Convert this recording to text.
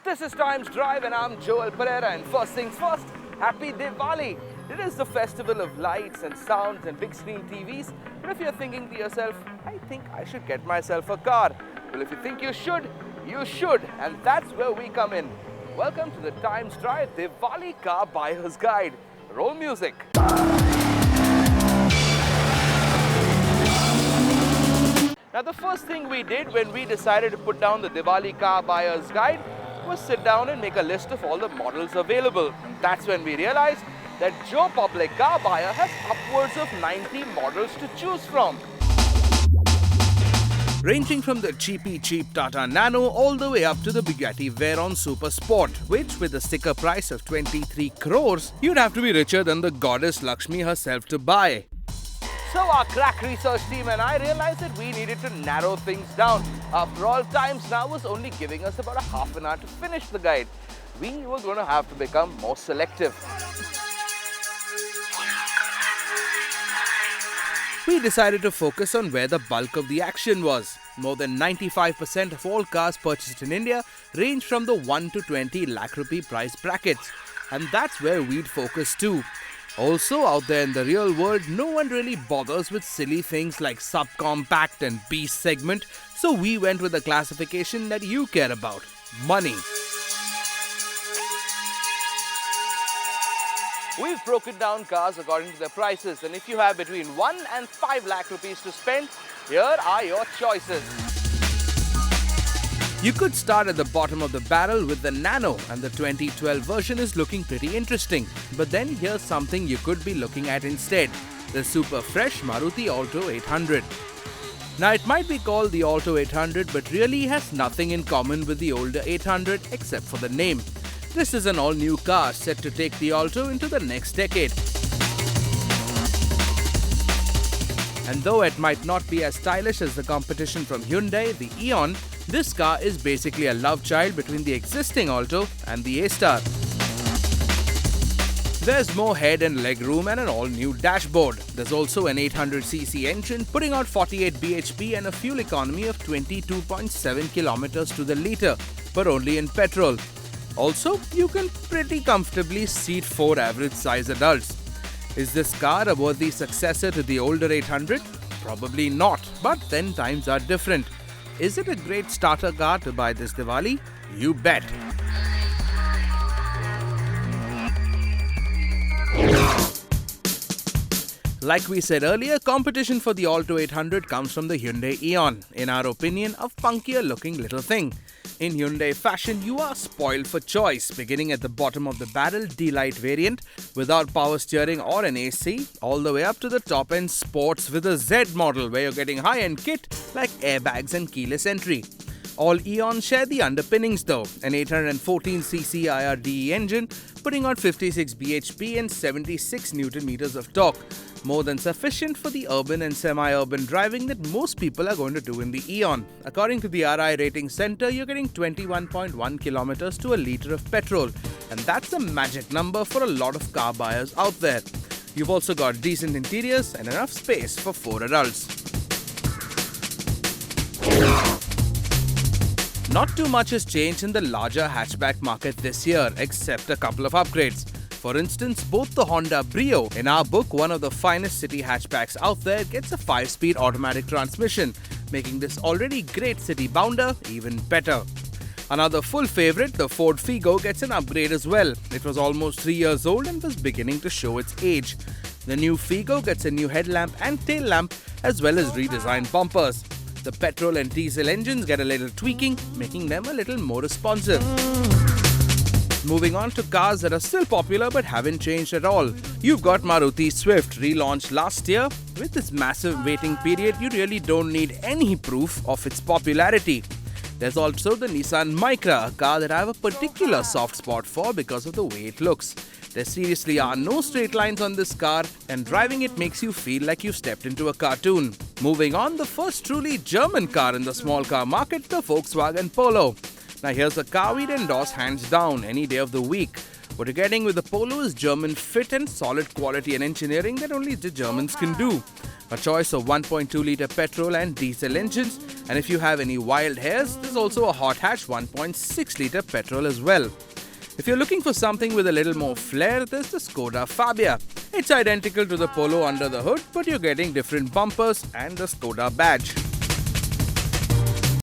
This is Times Drive and I'm Joel Pereira, and first things first, happy Diwali! It is the festival of lights and sounds and big screen TVs. But if you're thinking to yourself, I think I should get myself a car. Well, if you think you should, and that's where we come in. Welcome to the Times Drive Diwali Car Buyer's Guide. Roll music. Now, the first thing we did when we decided to put down the Diwali Car Buyer's Guide was sit down and make a list of all the models available. That's when we realized that Joe Public Car Buyer has upwards of 90 models to choose from. Ranging from the cheap Tata Nano all the way up to the Bugatti Veyron Super Sport, which with a sticker price of 23 crores, you'd have to be richer than the goddess Lakshmi herself to buy. So our crack research team and I realized that we needed to narrow things down. After all, Times Now was only giving us about a half an hour to finish the guide. We were going to have to become more selective. We decided to focus on where the bulk of the action was. More than 95% of all cars purchased in India range from the 1 to 20 lakh rupee price brackets. And that's where we'd focus too. Also, out there in the real world, no one really bothers with silly things like subcompact and B segment, so we went with the classification that you care about: money. We've broken down cars according to their prices, and if you have between 1 and 5 lakh rupees to spend, here are your choices. You could start at the bottom of the barrel with the Nano, and the 2012 version is looking pretty interesting. But then here's something you could be looking at instead: the super fresh Maruti Alto 800. Now, it might be called the Alto 800, but really has nothing in common with the older 800 except for the name. This is an all-new car set to take the Alto into the next decade. And though it might not be as stylish as the competition from Hyundai, the Eon, this car is basically a love child between the existing Alto and the A-Star. There's more head and leg room and an all-new dashboard. There's also an 800cc engine putting out 48 bhp and a fuel economy of 22.7 kilometers to the litre, but only in petrol. Also, you can pretty comfortably seat 4 average-size adults. Is this car a worthy successor to the older 800? Probably not, but then times are different. Is it a great starter car to buy this Diwali? You bet. Like we said earlier, competition for the Alto 800 comes from the Hyundai Eon. In our opinion, a funkier looking little thing. In Hyundai fashion, you are spoiled for choice, beginning at the bottom of the barrel D-Lite variant without power steering or an AC, all the way up to the top-end sports with a Z model where you're getting high-end kit like airbags and keyless entry. All Eons share the underpinnings though: an 814cc IRDE engine putting out 56 bhp and 76 Nm of torque, more than sufficient for the urban and semi-urban driving that most people are going to do in the Eon. According to the RI Rating Center, you're getting 21.1 kilometers to a litre of petrol, and that's a magic number for a lot of car buyers out there. You've also got decent interiors and enough space for 4 adults. Not too much has changed in the larger hatchback market this year, except a couple of upgrades. For instance, both the Honda Brio, in our book one of the finest city hatchbacks out there, gets a 5-speed automatic transmission, making this already great city bounder even better. Another full favourite, the Ford Figo, gets an upgrade as well. It was almost 3 years old and was beginning to show its age. The new Figo gets a new headlamp and tail lamp as well as redesigned bumpers. The petrol and diesel engines get a little tweaking, making them a little more responsive. Moving on to cars that are still popular but haven't changed at all. You've got Maruti Swift, relaunched last year. With this massive waiting period, you really don't need any proof of its popularity. There's also the Nissan Micra, a car that I have a particular soft spot for because of the way it looks. There seriously are no straight lines on this car, and driving it makes you feel like you've stepped into a cartoon. Moving on, the first truly German car in the small car market, the Volkswagen Polo. Now here's a car we'd endorse hands down any day of the week. What you're getting with the Polo is German fit and solid quality and engineering that only the Germans can do. A choice of 1.2-litre petrol and diesel engines, and if you have any wild hairs, there's also a hot hatch 1.6-litre petrol as well. If you're looking for something with a little more flair, there's the Skoda Fabia. It's identical to the Polo under the hood, but you're getting different bumpers and the Skoda badge.